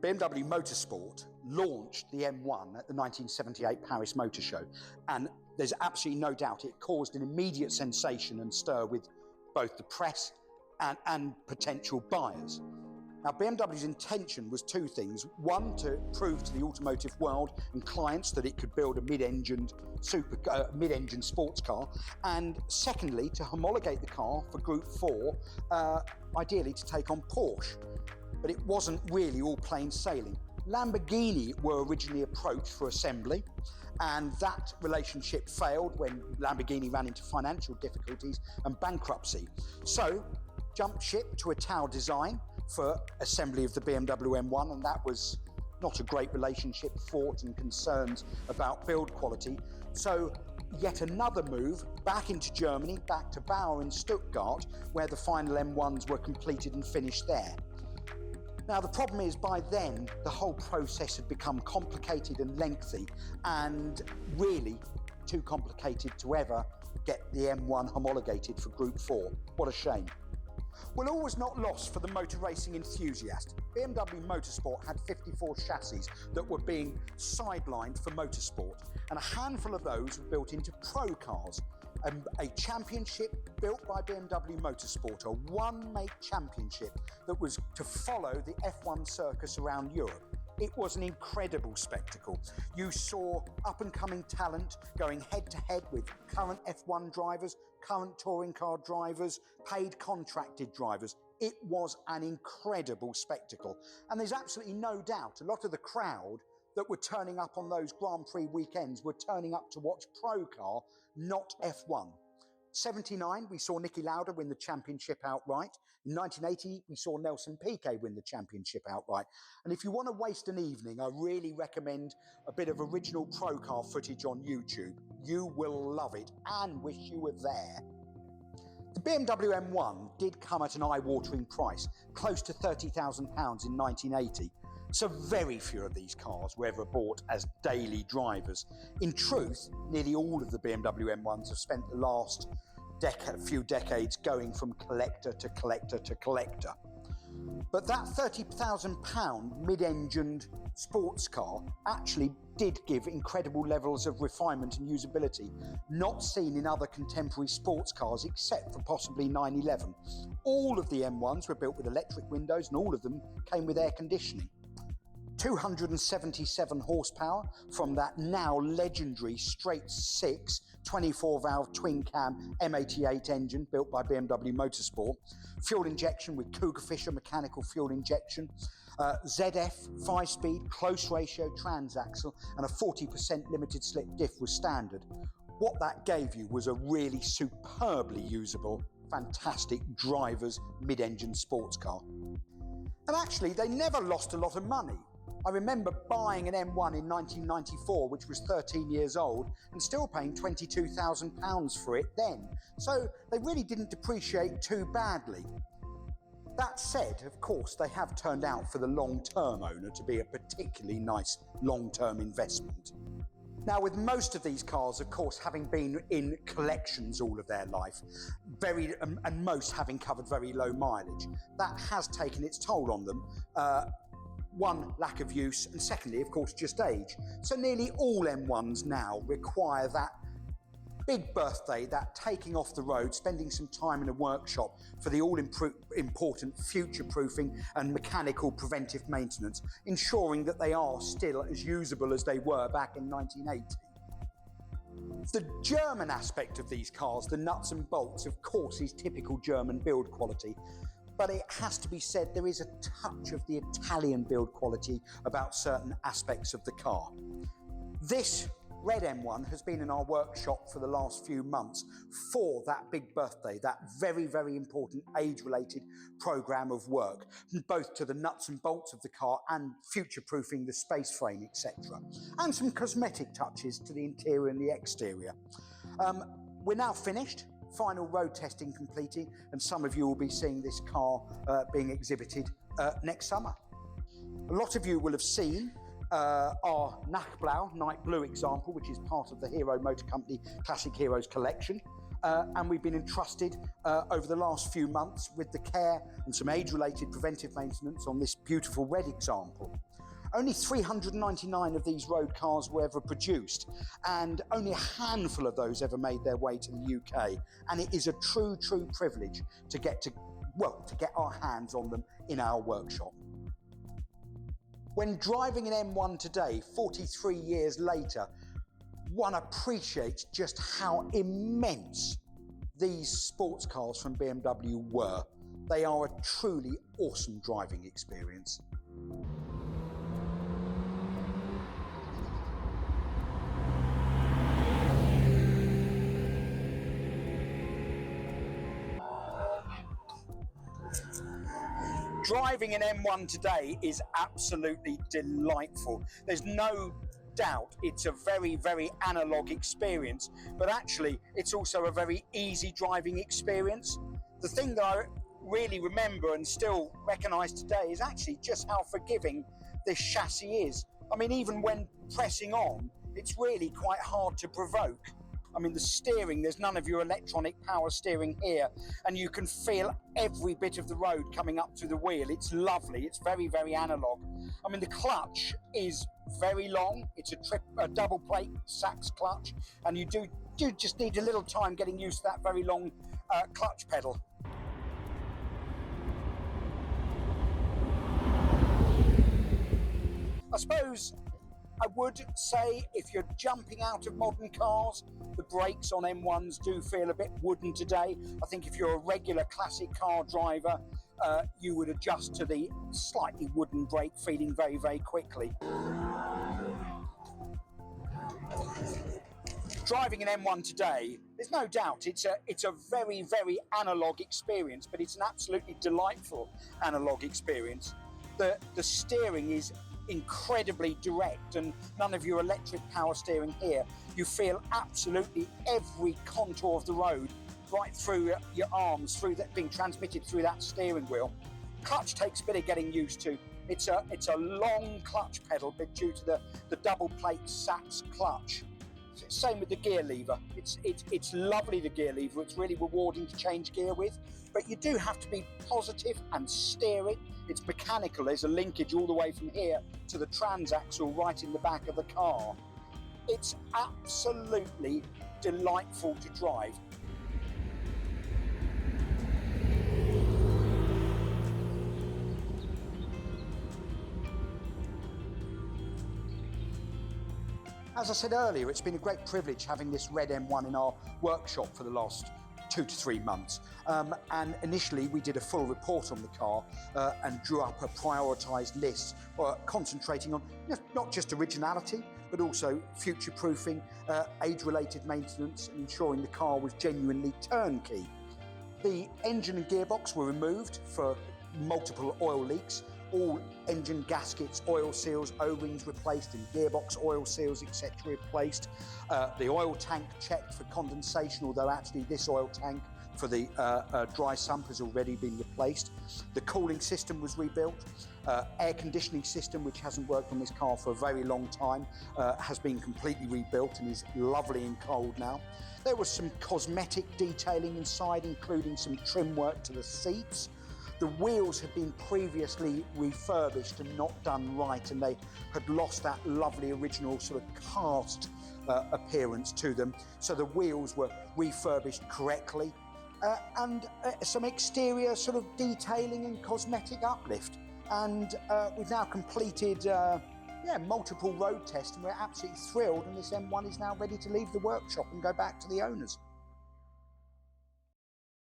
BMW Motorsport launched the M1 at the 1978 Paris Motor Show, and there's absolutely no doubt it caused an immediate sensation and stir with both the press and potential buyers. Now, BMW's intention was two things. One, to prove to the automotive world and clients that it could build a mid-engine sports car, and secondly, to homologate the car for Group 4, ideally to take on Porsche. But it wasn't really all plain sailing. Lamborghini were originally approached for assembly, and that relationship failed when Lamborghini ran into financial difficulties and bankruptcy. So, jumped ship to a Tau design for assembly of the BMW M1, and that was not a great relationship, thought and concerns about build quality. So yet another move back into Germany, back to Bauer in Stuttgart, where the final M1s were completed and finished there. Now, the problem is, by then, the whole process had become complicated and lengthy, and really too complicated to ever get the M1 homologated for Group 4. What a shame. Well, all was not lost for the motor racing enthusiast. BMW Motorsport had 54 chassis that were being sidelined for motorsport, and a handful of those were built into pro cars. A championship built by BMW Motorsport, a one-make championship that was to follow the F1 circus around Europe. It was an incredible spectacle. You saw up-and-coming talent going head-to-head with current F1 drivers, current touring car drivers, paid contracted drivers. It was an incredible spectacle. And there's absolutely no doubt a lot of the crowd that were turning up on those Grand Prix weekends were turning up to watch Pro Car, not F1. 79, we saw Niki Lauda win the championship outright. In 1980, we saw Nelson Piquet win the championship outright. And if you want to waste an evening, I really recommend a bit of original Pro Car footage on YouTube. You will love it and wish you were there. The BMW M1 did come at an eye-watering price, close to £30,000 in 1980. So very few of these cars were ever bought as daily drivers. In truth, nearly all of the BMW M1s have spent the last few decades going from collector to collector to collector. But that £30,000 mid-engined sports car actually did give incredible levels of refinement and usability, not seen in other contemporary sports cars except for possibly 911. All of the M1s were built with electric windows, and all of them came with air conditioning. 277 horsepower from that now legendary straight six 24-valve twin-cam M88 engine built by BMW Motorsport. Fuel injection with Cougar-Fisher mechanical fuel injection. ZF 5-speed close ratio transaxle and a 40% limited slip diff was standard. What that gave you was a really superbly usable, fantastic driver's mid-engine sports car. And actually, they never lost a lot of money. I remember buying an M1 in 1994, which was 13 years old, and still paying £22,000 for it then. So they really didn't depreciate too badly. That said, of course, they have turned out for the long-term owner to be a particularly nice long-term investment. Now, with most of these cars, of course, having been in collections all of their life, and most having covered very low mileage, that has taken its toll on them. One, lack of use, and secondly, of course, just age. So nearly all M1s now require that big birthday, that taking off the road, spending some time in a workshop for the all-important future-proofing and mechanical preventive maintenance, ensuring that they are still as usable as they were back in 1980. The German aspect of these cars, the nuts and bolts, of course, is typical German build quality. But it has to be said there is a touch of the Italian build quality about certain aspects of the car. This red M1 has been in our workshop for the last few months for that big birthday, that very, very important age-related programme of work, both to the nuts and bolts of the car and future-proofing the space frame, etc. And some cosmetic touches to the interior and the exterior. We're now finished. Final road testing completing, and some of you will be seeing this car being exhibited next summer. A lot of you will have seen our Nachtblau, night blue example, which is part of the Hero Motor Company Classic Heroes collection. and we've been entrusted over the last few months with the care and some age-related preventive maintenance on this beautiful red example. Only 399 of these road cars were ever produced, and only a handful of those ever made their way to the UK. And it is a true privilege to get our hands on them in our workshop. When driving an M1 today, 43 years later, one appreciates just how immense these sports cars from BMW were. They are a truly awesome driving experience. Driving an M1 today is absolutely delightful. There's no doubt it's a very analog experience, but actually it's also a very easy driving experience. The thing that I really remember and still recognise today is actually just how forgiving this chassis is. I mean, even when pressing on, it's really quite hard to provoke. I mean, the steering, there's none of your electronic power steering here, and you can feel every bit of the road coming up through the wheel. It's lovely. It's very analog. I mean, the clutch is very long. It's a double plate Sachs clutch, and you do just need a little time getting used to that very long clutch pedal. I suppose I would say if you're jumping out of modern cars, the brakes on M1s do feel a bit wooden today. I think if you're a regular classic car driver, you would adjust to the slightly wooden brake feeling very quickly. Driving an M1 today, there's no doubt it's a very analog experience, but it's an absolutely delightful analog experience. The steering is incredibly direct, and none of your electric power steering here. You feel absolutely every contour of the road right through your arms, through that being transmitted through that steering wheel. Clutch takes a bit of getting used to. It's a long clutch pedal, but due to the double plate Sachs clutch. Same with the gear lever. It's lovely, the gear lever. It's really rewarding to change gear with, but you do have to be positive and steer it. It's mechanical. There's a linkage all the way from here to the transaxle right in the back of the car. It's absolutely delightful to drive. As I said earlier, it's been a great privilege having this red M1 in our workshop for the last 2 to 3 months. And initially we did a full report on the car and drew up a prioritised list concentrating on not just originality, but also future-proofing, age-related maintenance, and ensuring the car was genuinely turnkey. The engine and gearbox were removed for multiple oil leaks. All engine gaskets, oil seals, O-rings replaced, and gearbox oil seals, etc. replaced. The oil tank checked for condensation, although actually this oil tank for the dry sump has already been replaced. The cooling system was rebuilt. Air conditioning system, which hasn't worked on this car for a very long time, has been completely rebuilt and is lovely and cold now. There was some cosmetic detailing inside, including some trim work to the seats. The wheels had been previously refurbished and not done right, and they had lost that lovely original sort of cast appearance to them. So the wheels were refurbished correctly, and some exterior sort of detailing and cosmetic uplift. And we've now completed multiple road tests, and we're absolutely thrilled, and this M1 is now ready to leave the workshop and go back to the owners.